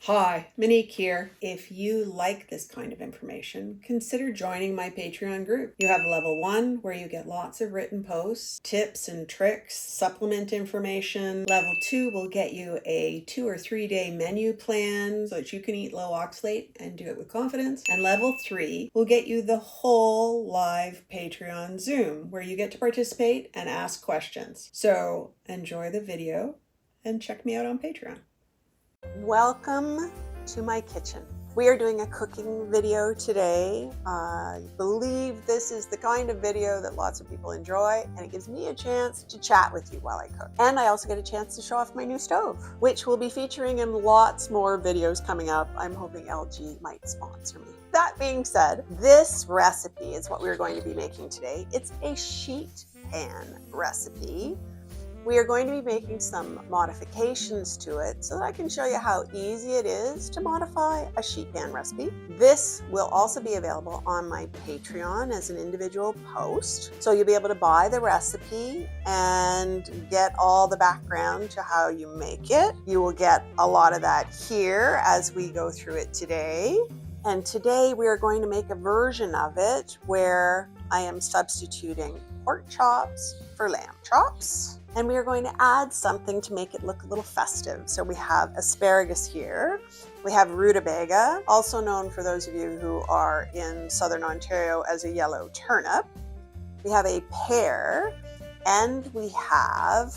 Hi, Monique here. If you like this kind of information, consider joining my Patreon group. You have level 1 where you get lots of written posts, tips and tricks, supplement information. Level 2 will get you a 2 or 3 day menu plan so that you can eat low oxalate and do it with confidence. And level 3 will get you the whole live Patreon Zoom where you get to participate and ask questions. So enjoy the video and check me out on Patreon. Welcome to my kitchen. We are doing a cooking video today. I believe this is the kind of video that lots of people enjoy, and it gives me a chance to chat with you while I cook. And I also get a chance to show off my new stove, which will be featuring in lots more videos coming up. I'm hoping LG might sponsor me. That being said, this recipe is what we're going to be making today. It's a sheet pan recipe. We are going to be making some modifications to it so that I can show you how easy it is to modify a sheet pan recipe. This will also be available on my Patreon as an individual post. So you'll be able to buy the recipe and get all the background to how you make it. You will get a lot of that here as we go through it today. And today we are going to make a version of it where I am substituting pork chops for lamb chops. And we are going to add something to make it look a little festive. So we have asparagus here. We have rutabaga, also known for those of you who are in Southern Ontario as a yellow turnip. We have a pear, and we have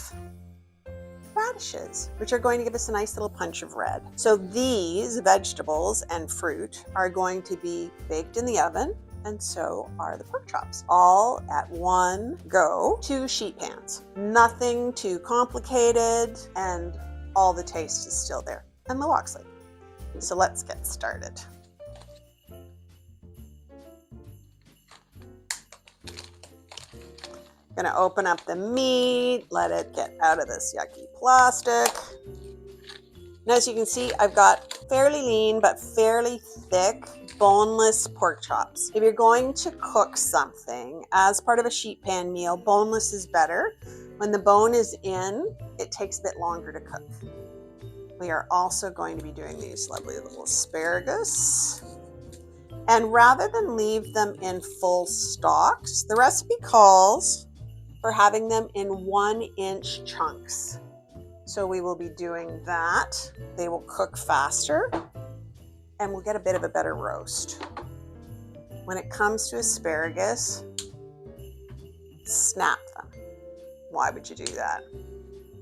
radishes, which are going to give us a nice little punch of red. So these vegetables and fruit are going to be baked in the oven, and so are the pork chops, all at one go, 2 sheet pans. Nothing too complicated, and all the taste is still there, and low oxalate. So let's get started. Gonna open up the meat, let it get out of this yucky plastic. And as you can see, I've got fairly lean but fairly thick boneless pork chops. If you're going to cook something as part of a sheet pan meal, boneless is better. When the bone is in, it takes a bit longer to cook. We are also going to be doing these lovely little asparagus. And rather than leave them in full stalks, the recipe calls for having them in 1-inch chunks. So we will be doing that. They will cook faster and we'll get a bit of a better roast. When it comes to asparagus, snap them. Why would you do that?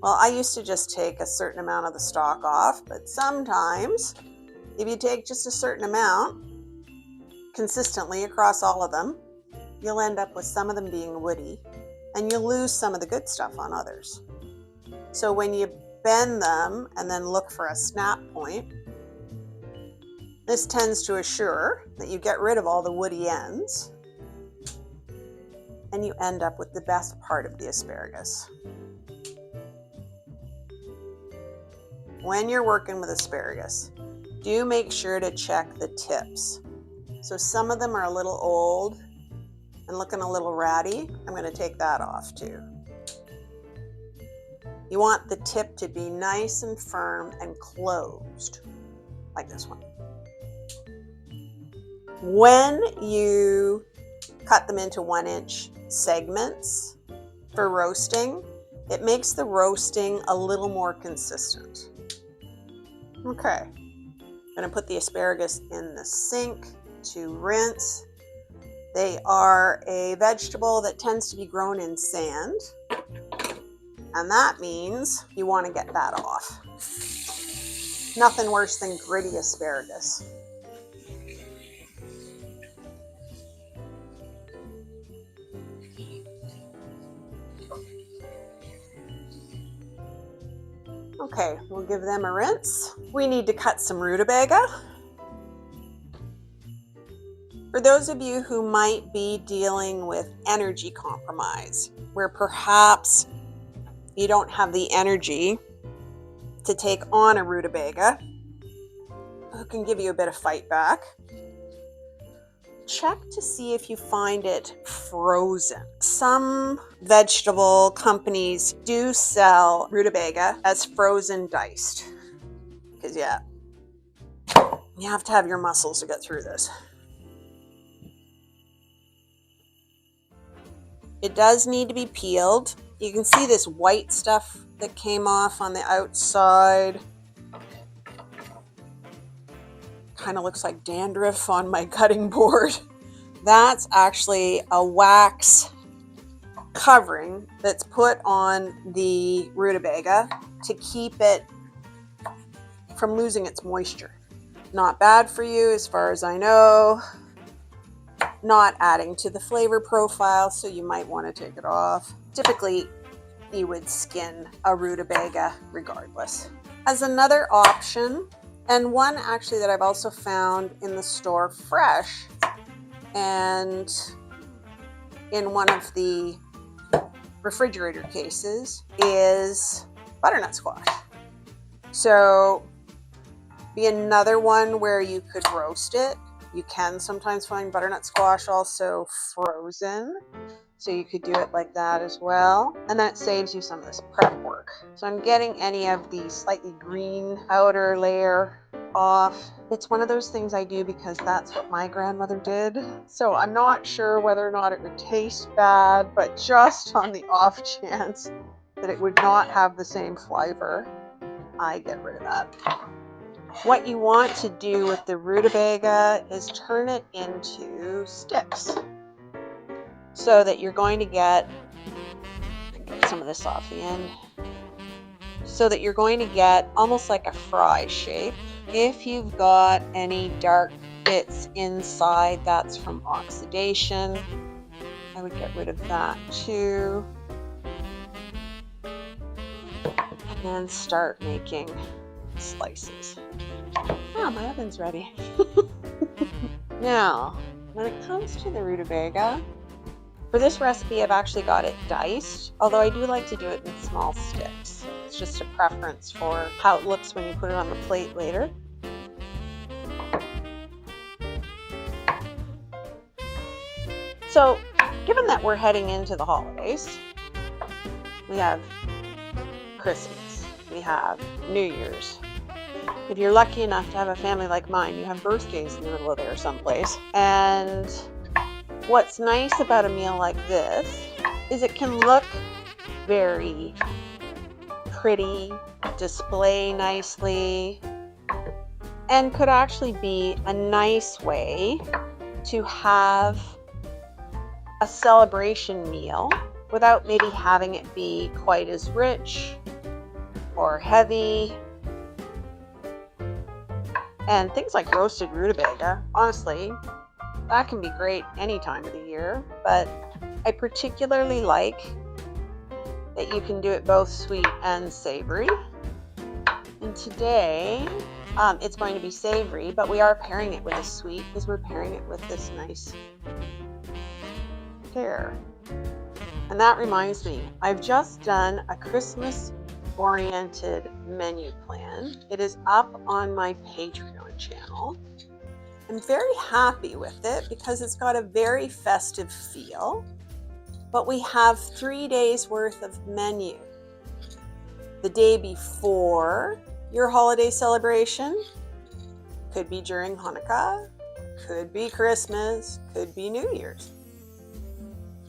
Well, I used to just take a certain amount of the stalk off, but sometimes if you take just a certain amount consistently across all of them, you'll end up with some of them being woody and you'll lose some of the good stuff on others. So when you bend them and then look for a snap point, this tends to assure that you get rid of all the woody ends and you end up with the best part of the asparagus. When you're working with asparagus, do make sure to check the tips. So some of them are a little old and looking a little ratty. I'm going to take that off too. You want the tip to be nice and firm and closed, like this one. When you cut them into 1-inch segments for roasting, it makes the roasting a little more consistent. Okay, I'm going to put the asparagus in the sink to rinse. They are a vegetable that tends to be grown in sand, and that means you want to get that off. Nothing worse than gritty asparagus. Okay, we'll give them a rinse. We need to cut some rutabaga. For those of you who might be dealing with energy compromise, where perhaps you don't have the energy to take on a rutabaga, who can give you a bit of fight back, check to see if you find it frozen. Some vegetable companies do sell rutabaga as frozen diced. Because You have to have your muscles to get through this. It does need to be peeled. You can see this white stuff that came off on the outside. Kind of looks like dandruff on my cutting board. That's actually a wax covering that's put on the rutabaga to keep it from losing its moisture. Not bad for you as far as I know. Not adding to the flavor profile, so you might want to take it off. Typically, you would skin a rutabaga regardless. As another option, and one actually that I've also found in the store fresh and in one of the refrigerator cases, is butternut squash. So be another one where you could roast it. You can sometimes find butternut squash also frozen, so you could do it like that as well, and that saves you some of this prep work. So I'm getting any of the slightly green outer layer off. It's one of those things I do because that's what my grandmother did, so I'm not sure whether or not it would taste bad, but just on the off chance that it would not have the same flavor, I get rid of that. What you want to do with the rutabaga is turn it into sticks so that you're going to get some of this off the end, so that you're going to get almost like a fry shape. If you've got any dark bits inside, that's from oxidation. I would get rid of that too. And then start making slices. Ah, my oven's ready. Now, when it comes to the rutabaga, for this recipe I've actually got it diced, although I do like to do it in small sticks. It's just a preference for how it looks when you put it on the plate later. So, given that we're heading into the holidays, we have Christmas, we have New Year's. If you're lucky enough to have a family like mine, you have birthdays in the middle of there someplace. And what's nice about a meal like this is it can look very pretty, display nicely, and could actually be a nice way to have a celebration meal without maybe having it be quite as rich or heavy. And things like roasted rutabaga, honestly, that can be great any time of the year, but I particularly like that you can do it both sweet and savory. And today, it's going to be savory, but we are pairing it with a sweet because we're pairing it with this nice pear. And that reminds me, I've just done a Christmas-oriented menu plan. It is up on my Patreon channel. I'm very happy with it because it's got a very festive feel, but we have 3 days worth of menu. The day before your holiday celebration, could be during Hanukkah, could be Christmas, could be New Year's.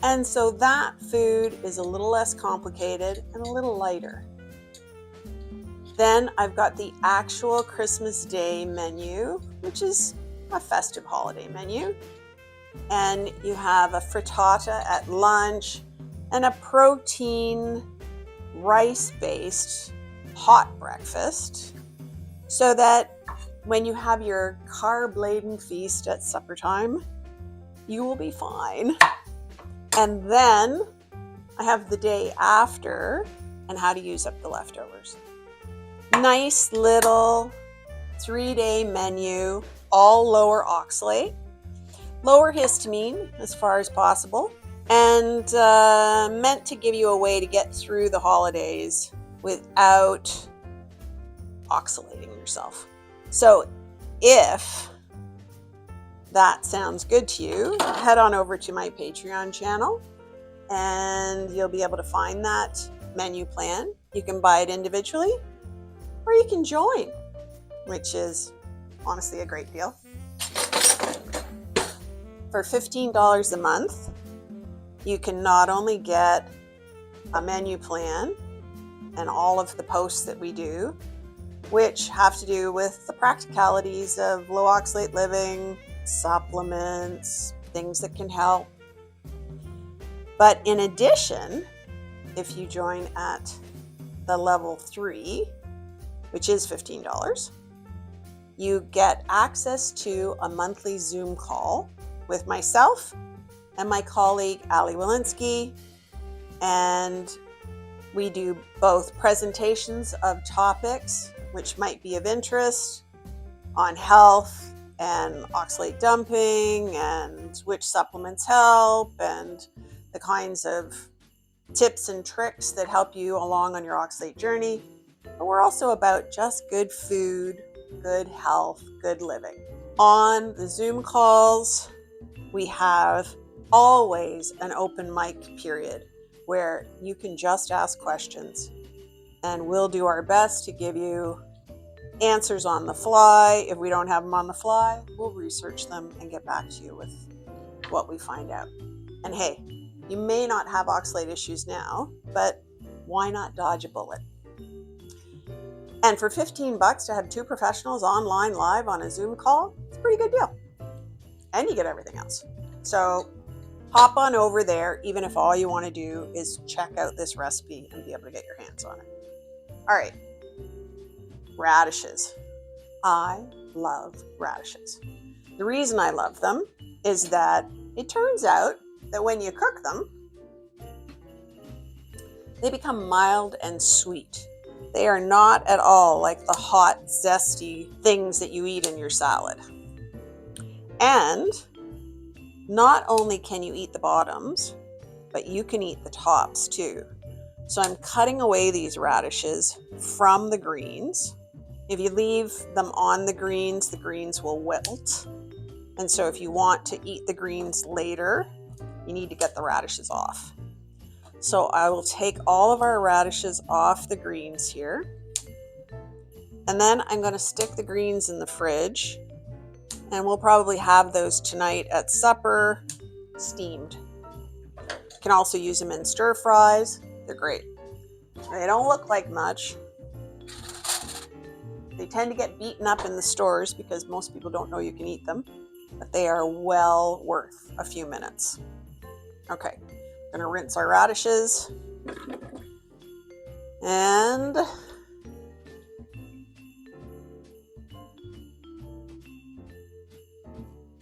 And so that food is a little less complicated and a little lighter. Then I've got the actual Christmas Day menu, which is a festive holiday menu. And you have a frittata at lunch and a protein rice-based hot breakfast, so that when you have your carb-laden feast at supper time, you will be fine. And then I have the day after and how to use up the leftovers. Nice little 3-day menu, all lower oxalate, lower histamine as far as possible, and meant to give you a way to get through the holidays without oxalating yourself. So if that sounds good to you, head on over to my Patreon channel and you'll be able to find that menu plan. You can buy it individually or you can join, which is honestly a great deal. For $15 a month, you can not only get a menu plan and all of the posts that we do, which have to do with the practicalities of low oxalate living, supplements, things that can help. But in addition, if you join at the level 3, which is $15, you get access to a monthly Zoom call with myself and my colleague, Ali Walensky, and we do both presentations of topics which might be of interest on health and oxalate dumping and which supplements help and the kinds of tips and tricks that help you along on your oxalate journey. But we're also about just good food, good health, good living. On the Zoom calls, we have always an open mic period where you can just ask questions, and we'll do our best to give you answers on the fly. If we don't have them on the fly, we'll research them and get back to you with what we find out. And hey, you may not have oxalate issues now, but why not dodge a bullet? And for $15 to have 2 professionals online live on a Zoom call, it's a pretty good deal. And you get everything else. So hop on over there, even if all you want to do is check out this recipe and be able to get your hands on it. All right, radishes. I love radishes. The reason I love them is that it turns out that when you cook them, they become mild and sweet. They are not at all like the hot, zesty things that you eat in your salad. And not only can you eat the bottoms, but you can eat the tops too. So I'm cutting away these radishes from the greens. If you leave them on the greens will wilt. And so if you want to eat the greens later, you need to get the radishes off. So I will take all of our radishes off the greens here. And then I'm going to stick the greens in the fridge. And we'll probably have those tonight at supper, steamed. You can also use them in stir fries. They're great. They don't look like much. They tend to get beaten up in the stores because most people don't know you can eat them, but they are well worth a few minutes. Okay, I'm going to rinse our radishes and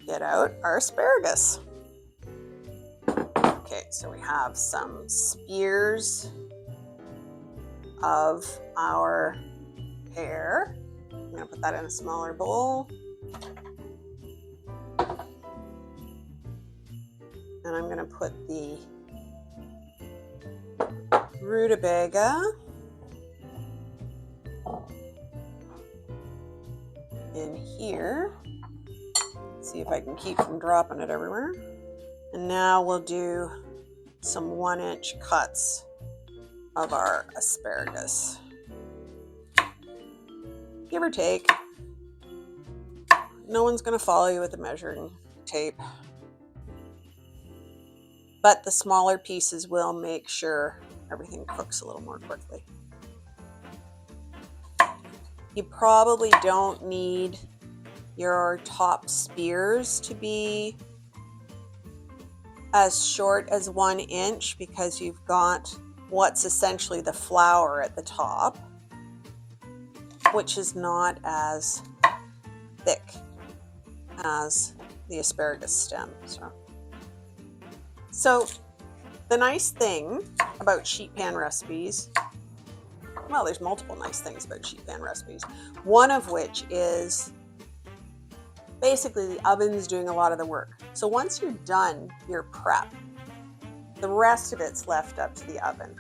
get out our asparagus. Okay, so we have some spears of our pear. I'm going to put that in a smaller bowl. And I'm going to put the Rutabaga in here. See if I can keep from dropping it everywhere. And now we'll do some 1-inch cuts of our asparagus. Give or take. No one's going to follow you with a measuring tape. But the smaller pieces will make sure everything cooks a little more quickly. You probably don't need your top spears to be as short as 1 inch because you've got what's essentially the flower at the top, which is not as thick as the asparagus stem. So the nice thing about sheet pan recipes, well, there's multiple nice things about sheet pan recipes, one of which is basically the oven's doing a lot of the work. So once you're done your prep, the rest of it's left up to the oven.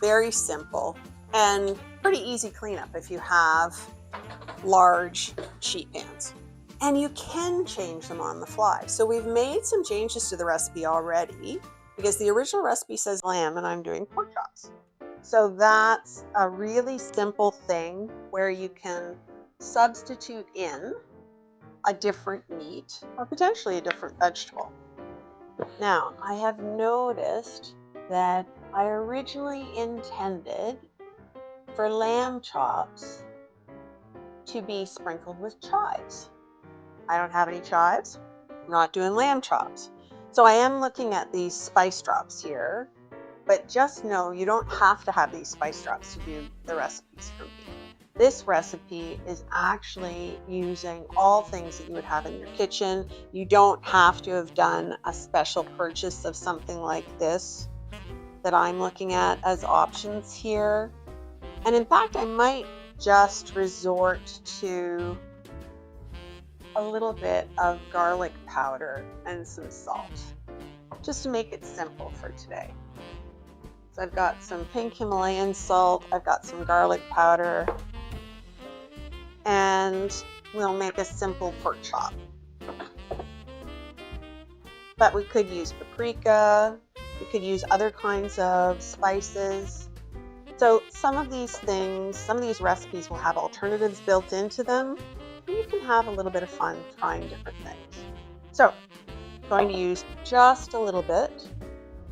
Very simple and pretty easy cleanup if you have large sheet pans. And you can change them on the fly. So we've made some changes to the recipe already because the original recipe says lamb and I'm doing pork chops. So that's a really simple thing where you can substitute in a different meat or potentially a different vegetable. Now, I have noticed that I originally intended for lamb chops to be sprinkled with chives. I don't have any chives. I'm not doing lamb chops. So I am looking at these spice drops here, but just know you don't have to have these spice drops to do the recipes for me. This recipe is actually using all things that you would have in your kitchen. You don't have to have done a special purchase of something like this that I'm looking at as options here. And in fact, I might just resort to a little bit of garlic powder and some salt, just to make it simple for today. So I've got some pink Himalayan salt, I've got some garlic powder, and we'll make a simple pork chop. But we could use paprika, we could use other kinds of spices. So some of these things, some of these recipes will have alternatives built into them, and you can have a little bit of fun trying different things. So I'm going to use just a little bit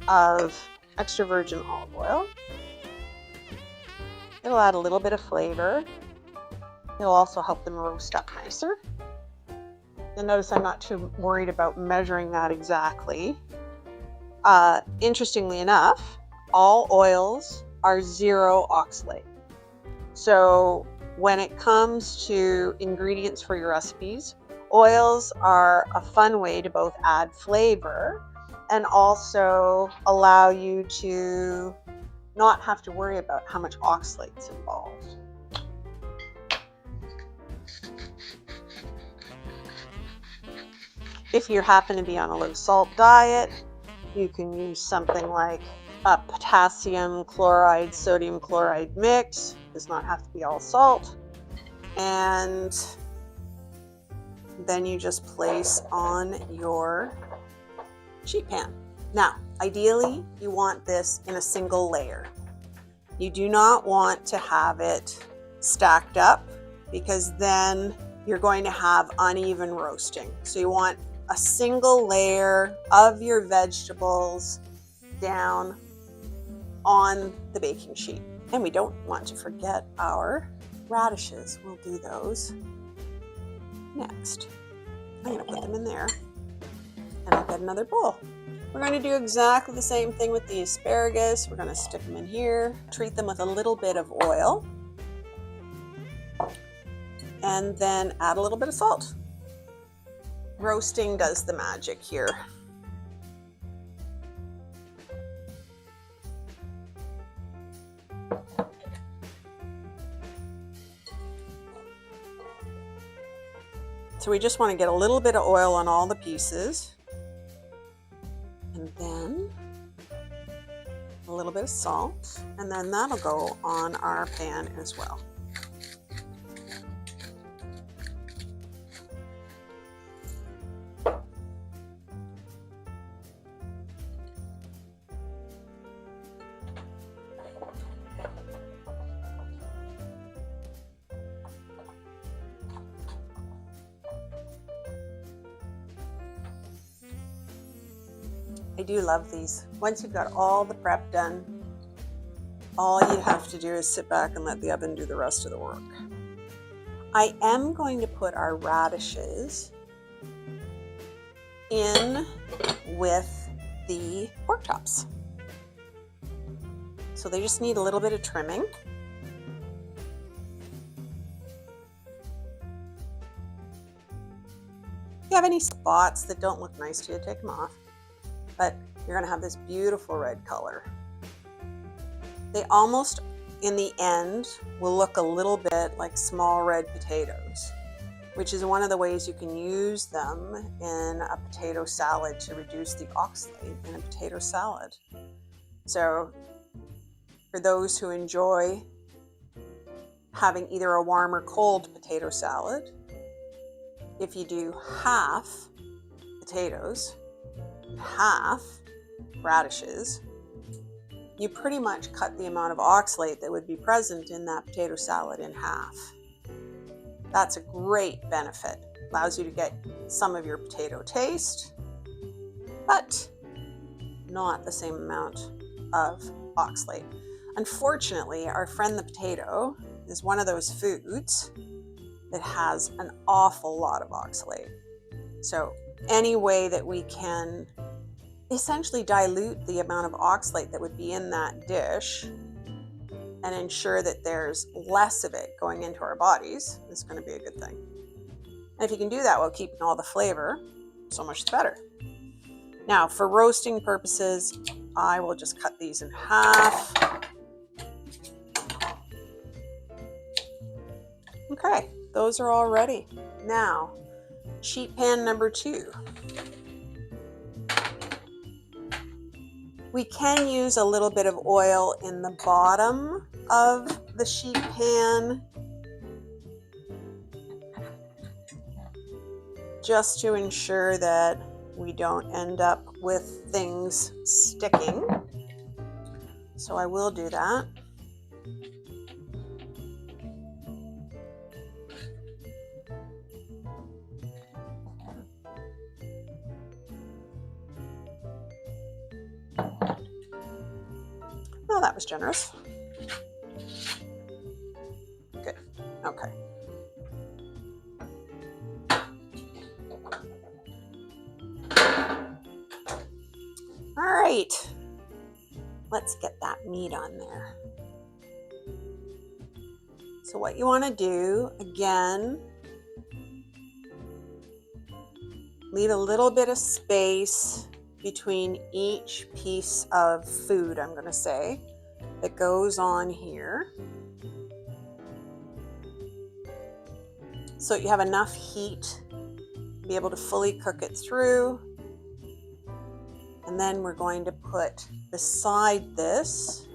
of extra virgin olive oil. It'll add a little bit of flavor. It'll also help them roast up nicer. You'll notice I'm not too worried about measuring that exactly. Interestingly enough, all oils are zero oxalate. So when it comes to ingredients for your recipes, oils are a fun way to both add flavor and also allow you to not have to worry about how much oxalate's involved. If you happen to be on a low salt diet, you can use something like a potassium chloride, sodium chloride mix. It does not have to be all salt. And then you just place on your sheet pan. Now, ideally, you want this in a single layer. You do not want to have it stacked up because then you're going to have uneven roasting. So you want a single layer of your vegetables down on the baking sheet. And we don't want to forget our radishes. We'll do those next. I'm going to put them in there and I'll get another bowl. We're going to do exactly the same thing with the asparagus. We're going to stick them in here, treat them with a little bit of oil, and then add a little bit of salt. Roasting does the magic here. So we just want to get a little bit of oil on all the pieces, and then a little bit of salt, and then that'll go on our pan as well. I do love these. Once you've got all the prep done, all you have to do is sit back and let the oven do the rest of the work. I am going to put our radishes in with the pork chops. So they just need a little bit of trimming. If you have any spots that don't look nice to you, take them off. But you're going to have this beautiful red color. They almost, in the end, will look a little bit like small red potatoes, which is one of the ways you can use them in a potato salad to reduce the oxalate in a potato salad. So for those who enjoy having either a warm or cold potato salad, if you do half potatoes, half radishes, you pretty much cut the amount of oxalate that would be present in that potato salad in half. That's a great benefit. Allows you to get some of your potato taste, but not the same amount of oxalate. Unfortunately, our friend the potato is one of those foods that has an awful lot of oxalate. So any way that we can essentially dilute the amount of oxalate that would be in that dish and ensure that there's less of it going into our bodies is going to be a good thing. And if you can do that while keeping all the flavor, so much the better. Now, for roasting purposes, I will just cut these in half. Okay, those are all ready. Now, sheet pan number 2. We can use a little bit of oil in the bottom of the sheet pan just to ensure that we don't end up with things sticking. So I will do that. Oh, that was generous. Good. Okay. All right. Let's get that meat on there. So what you want to do, again, leave a little bit of space between each piece of food, I'm going to say, that goes on here. So you have enough heat to be able to fully cook it through. And then we're going to put beside this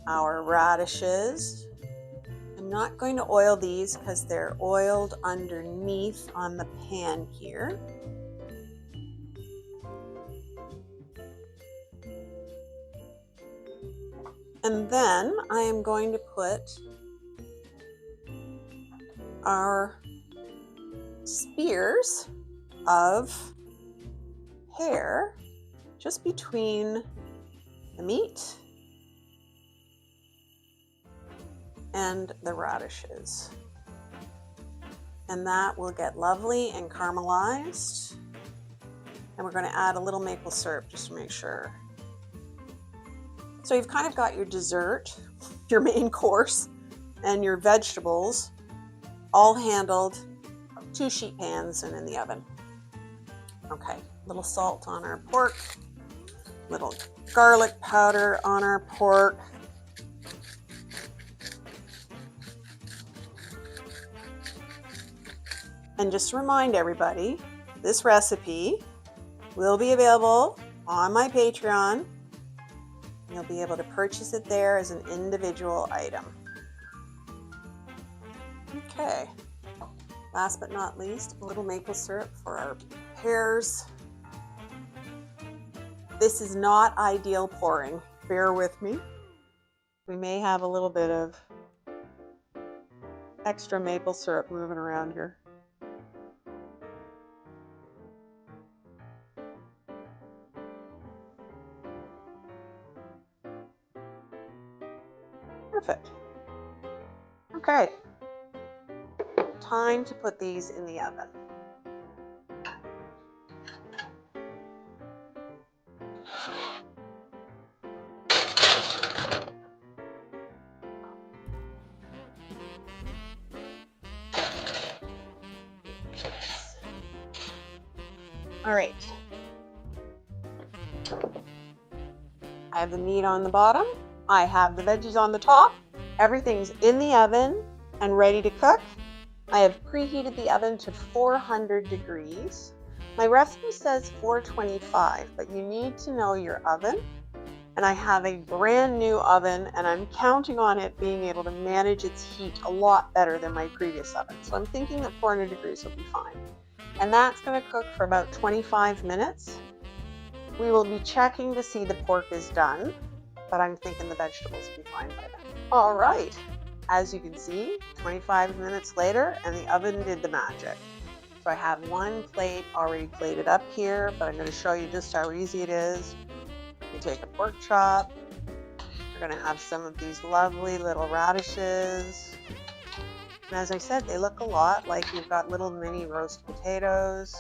our radishes. I'm not going to oil these because they're oiled underneath on the pan here. And then I am going to put our spears of hair just between the meat and the radishes. And that will get lovely and caramelized. And we're going to add a little maple syrup just to make sure. So you've kind of got your dessert, your main course, and your vegetables all handled, 2 sheet pans and in the oven. Okay, a little salt on our pork, little garlic powder on our pork. And just to remind everybody, this recipe will be available on my Patreon. You'll be able to purchase it there as an individual item. Okay, last but not least, a little maple syrup for our pears. This is not ideal pouring, bear with me. We may have a little bit of extra maple syrup moving around here. Perfect. Okay, time to put these in the oven. All right. I have the meat on the bottom. I have the veggies on the top. Everything's in the oven and ready to cook. I have preheated the oven to 400 degrees. My recipe says 425, but you need to know your oven. And I have a brand new oven, and I'm counting on it being able to manage its heat a lot better than my previous oven. So I'm thinking that 400 degrees will be fine. And that's going to cook for about 25 minutes. We will be checking to see the pork is done, but I'm thinking the vegetables will be fine by then. All right, as you can see, 25 minutes later, and the oven did the magic. So I have one plate already plated up here, but I'm going to show you just how easy it is. You take a pork chop. You're going to have some of these lovely little radishes. And as I said, they look a lot like you've got little mini roast potatoes.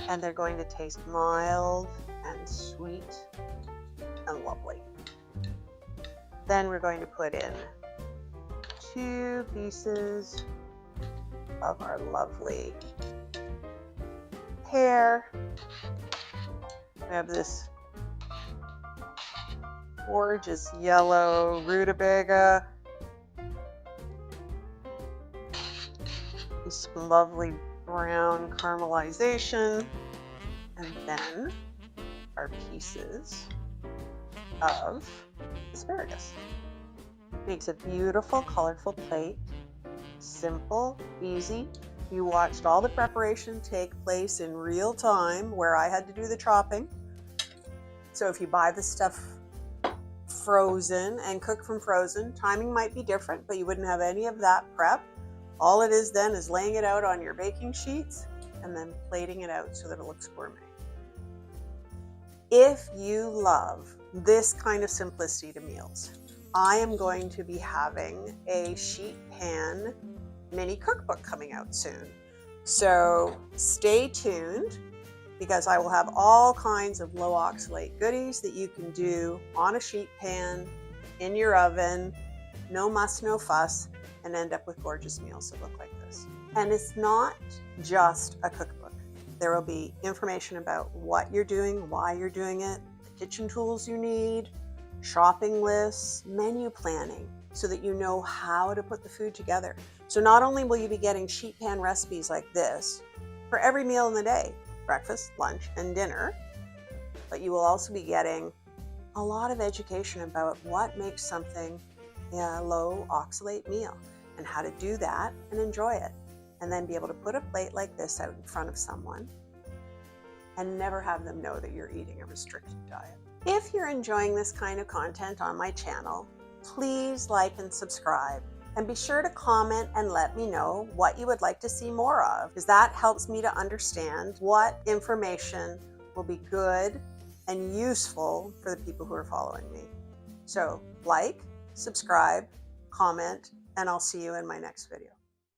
And they're going to taste mild and sweet and lovely. Then we're going to put in 2 pieces of our lovely pear. We have this gorgeous yellow rutabaga. And some lovely brown caramelization. And then our pieces of asparagus. Makes a beautiful, colorful plate. Simple, easy. You watched all the preparation take place in real time where I had to do the chopping. So if you buy the stuff frozen and cook from frozen, timing might be different, but you wouldn't have any of that prep. All it is then is laying it out on your baking sheets and then plating it out so that it looks gourmet. If you love this kind of simplicity to meals, I am going to be having a sheet pan mini cookbook coming out soon. So stay tuned because I will have all kinds of low oxalate goodies that you can do on a sheet pan, in your oven, no muss, no fuss, and end up with gorgeous meals that look like this. And it's not just a cookbook. There will be information about what you're doing, why you're doing it, the kitchen tools you need, shopping lists, menu planning, so that you know how to put the food together. So not only will you be getting sheet pan recipes like this for every meal in the day, breakfast, lunch, and dinner, but you will also be getting a lot of education about what makes something a low oxalate meal and how to do that and enjoy it. And then be able to put a plate like this out in front of someone and never have them know that you're eating a restricted diet. If you're enjoying this kind of content on my channel, please like and subscribe. And be sure to comment and let me know what you would like to see more of, because that helps me to understand what information will be good and useful for the people who are following me. So like, subscribe, comment, and I'll see you in my next video.